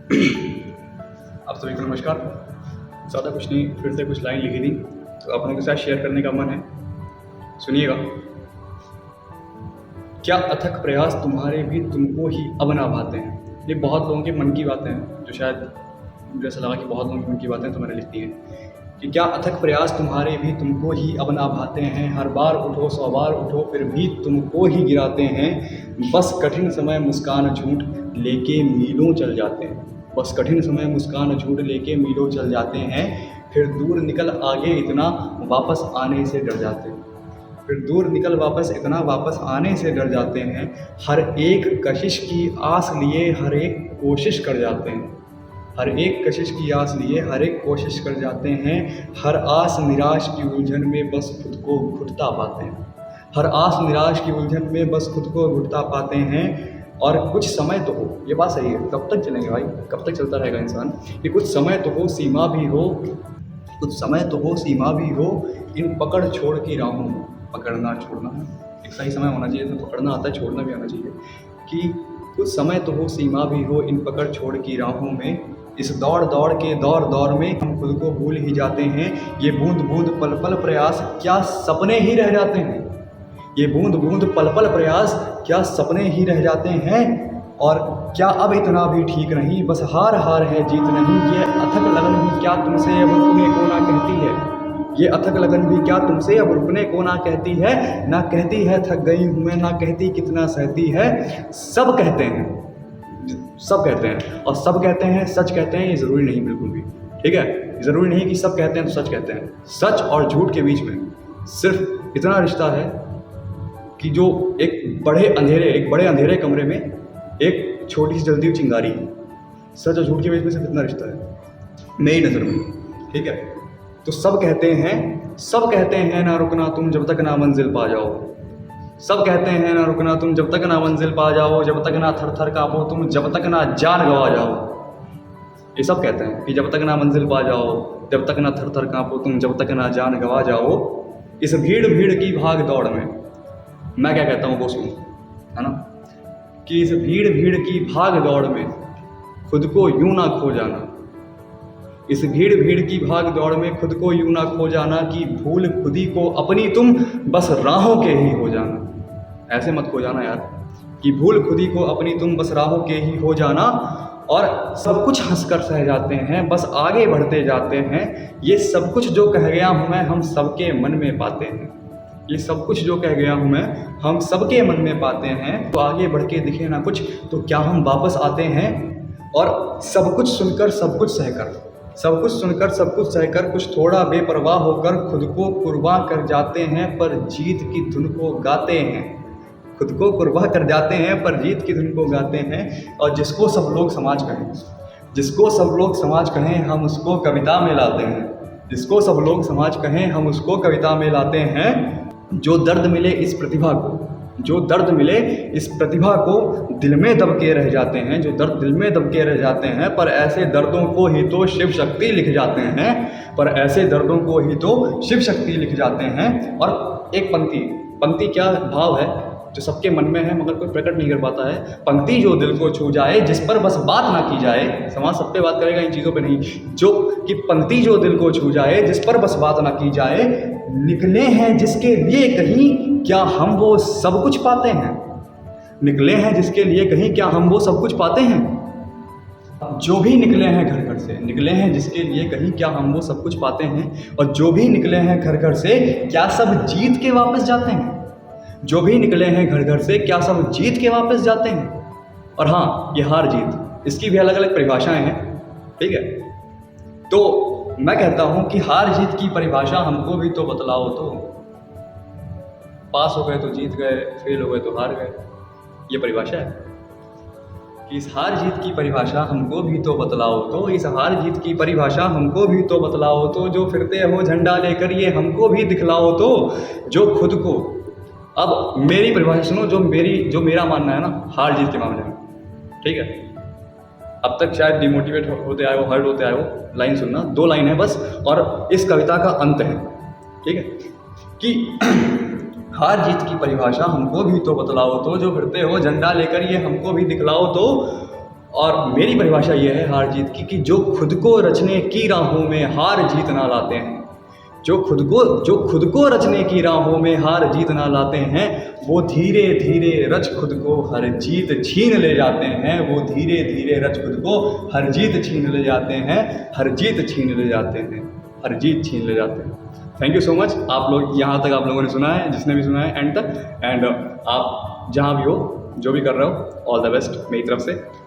आप सभी को नमस्कार। ज़्यादा कुछ नहीं, फिर से कुछ लाइन लिखी थी तो अपनों के साथ शेयर करने का मन है। सुनिएगा। क्या अथक प्रयास तुम्हारे भी तुमको ही अब ना भाते हैं। ये बहुत लोगों के मन की बातें हैं, जो शायद मुझे ऐसा लगा कि बहुत लोगों की मन की बातें तो मैंने लिख दी हैं कि क्या अथक प्रयास तुम्हारे भी तुमको ही अब ना भाते हैं। हर बार उठो 100 बार उठो फिर भी तुमको ही गिराते हैं। बस कठिन समय मुस्कान झूठ लेके मीलों चल जाते हैं। बस कठिन समय मुस्कान झूठ लेके मीलों चल जाते हैं। फिर दूर निकल आगे इतना वापस आने से डर जाते हैं। फिर दूर निकल वापस आने से डर जाते हैं। हर एक कशिश की आस लिए हर एक कोशिश कर जाते हैं। हर एक कशिश की आस लिए हर एक कोशिश कर जाते हैं। हर आस निराश की उलझन में बस खुद को घुटता पाते हैं। हर आस निराश की उलझन में बस खुद को घुटता पाते हैं। और कुछ समय तो हो, ये बात सही है, कब तक चलेंगे भाई, कब तक चलता रहेगा इंसान। कि कुछ समय तो हो सीमा भी हो, कुछ समय तो हो सीमा भी हो, इन पकड़ छोड़ की राहों में। पकड़ना छोड़ना एक सही समय होना चाहिए, तो पकड़ना आता है, छोड़ना भी आना चाहिए। कि कुछ समय तो हो सीमा भी हो, इन पकड़ छोड़ की राहों में। इस दौड़ दौड़ के दौर में हम खुद को भूल ही जाते हैं। ये बूंद बूंद पल पल प्रयास क्या सपने ही रह जाते हैं। ये बूंद बूंद पल पल प्रयास क्या सपने ही रह जाते हैं। और क्या अब इतना भी ठीक नहीं, बस हार हार है जीत नहीं। ये अथक लगन भी क्या तुमसे अब रुकने को ना कहती है। ये अथक लगन भी क्या तुमसे अब रुकने को ना कहती है। ना कहती है थक गई हूँ मैं, ना कहती कितना सहती है। सब कहते हैं, सब कहते हैं, और सब कहते हैं सच कहते हैं। ये ज़रूरी नहीं बिल्कुल भी, ठीक है। ज़रूरी नहीं कि सब कहते हैं तो सच कहते हैं। सच और झूठ के बीच में सिर्फ इतना रिश्ता है कि जो एक बड़े अंधेरे कमरे में एक छोटी सी जलती हुई चिंगारी है। सच और झूठ के बीच में सिर्फ इतना रिश्ता है मेरी नज़र में, ठीक है। तो सब कहते हैं ना रुकना तुम जब तक ना मंजिल पा जाओ। सब कहते हैं ना रुकना तुम जब तक ना मंजिल पा जाओ। जब तक ना थर थर कांपो तुम, जब तक ना जान गवा जाओ। ये सब कहते हैं कि जब तक ना मंजिल पा जाओ, जब तक ना थर थर कांपो तुम, जब तक ना जान गवा जाओ। इस भीड़ भीड़ की भाग दौड़ में मैं क्या कहता हूँ वो सुनो, है ना। कि इस भीड़ भीड़ की भाग दौड़ में खुद को यूं ना खो जाना। इस भीड़ भीड़ की भाग दौड़ में खुद को यूं ना खो जाना। कि भूल खुदी को अपनी तुम बस राहों के ही हो जाना। ऐसे मत खो जाना यार, कि भूल खुदी को अपनी तुम बस राहों के ही हो जाना। और सब कुछ हंसकर सह जाते हैं, बस आगे बढ़ते जाते हैं। ये सब कुछ जो कह गया हूँ मैं हम सबके मन में पाते हैं। ये सब कुछ जो कह गया हूँ मैं हम सबके मन में पाते हैं। तो आगे बढ़ के दिखे ना कुछ तो क्या हम वापस आते हैं। और सब कुछ सुनकर सब कुछ सहकर, सब कुछ सुनकर सब कुछ सहकर, कुछ थोड़ा बेपरवाह होकर खुद को कुर्बान कर जाते हैं पर जीत की धुन को गाते हैं। खुद को कुर्बान कर जाते हैं पर जीत की धुन को गाते हैं। और जिसको सब लोग समाज कहें, जिसको सब लोग समाज कहें हम उसको कविता में लाते हैं। जिसको सब लोग समाज कहें हम उसको कविता में लाते हैं। जो दर्द मिले इस प्रतिभा को, जो दर्द मिले इस प्रतिभा को दिल में दब के रह जाते हैं। जो दर्द दिल में दब के रह जाते हैं, पर ऐसे दर्दों को ही तो शिव शक्ति लिख जाते हैं। पर ऐसे दर्दों को ही तो शिव शक्ति लिख जाते हैं। और एक पंक्ति क्या भाव है जो सबके मन में है मगर कोई प्रकट नहीं कर पाता है। पंक्ति जो दिल को छू जाए, जिस पर बस बात ना की जाए। समाज सब पे बात करेगा इन चीज़ों पे नहीं। जो कि पंक्ति जो दिल को छू जाए, जिस पर बस बात ना की जाए। निकले हैं जिसके लिए कहीं क्या हम वो सब कुछ पाते हैं। निकले हैं जिसके लिए कहीं क्या हम वो सब कुछ पाते हैं। जो भी निकले हैं घर घर से, निकले हैं जिसके लिए कहीं क्या हम वो सब कुछ पाते हैं। और जो भी निकले हैं घर घर से क्या सब जीत के वापस जाते हैं। जो भी निकले हैं घर घर से क्या सब जीत के वापस जाते हैं। और हाँ, ये हार जीत, इसकी भी अलग अलग परिभाषाएं हैं, ठीक है। तो मैं कहता हूँ कि हार जीत की परिभाषा हमको भी तो बतलाओ। तो पास हो गए तो जीत गए, फेल हो गए तो हार गए, ये परिभाषा है। कि इस हार जीत की परिभाषा हमको भी तो बतलाओ। तो इस हार जीत की परिभाषा हमको भी तो बतलाओ। तो जो फिरते हो झंडा लेकर ये हमको भी दिखलाओ। तो जो खुद को, अब मेरी परिभाषा सुनो, जो मेरा मानना है ना हार जीत के मामले में, ठीक है। अब तक शायद डिमोटिवेट होते आए हो, हर्ट होते आए हो। लाइन सुनना, 2 लाइन है बस, और इस कविता का अंत है, ठीक है। कि हार जीत की परिभाषा हमको भी तो बतलाओ। तो जो फिरते हो झंडा लेकर ये हमको भी दिखलाओ। तो और मेरी परिभाषा ये है हार जीत की कि जो खुद को रचने की राहों में हार जीत ना लाते हैं, जो खुद को रचने की राहों में हार जीत ना लाते हैं, वो धीरे धीरे रच खुद को हर जीत छीन ले जाते हैं। वो धीरे धीरे रच खुद को हर जीत छीन ले जाते हैं, हर जीत छीन ले जाते हैं, हर जीत छीन ले जाते हैं। थैंक यू सो मच आप लोग, यहाँ तक आप लोगों ने सुना है, जिसने भी सुना है एंड तक। एंड आप जहाँ भी हो, जो भी कर रहे हो, ऑल द बेस्ट मेरी तरफ से।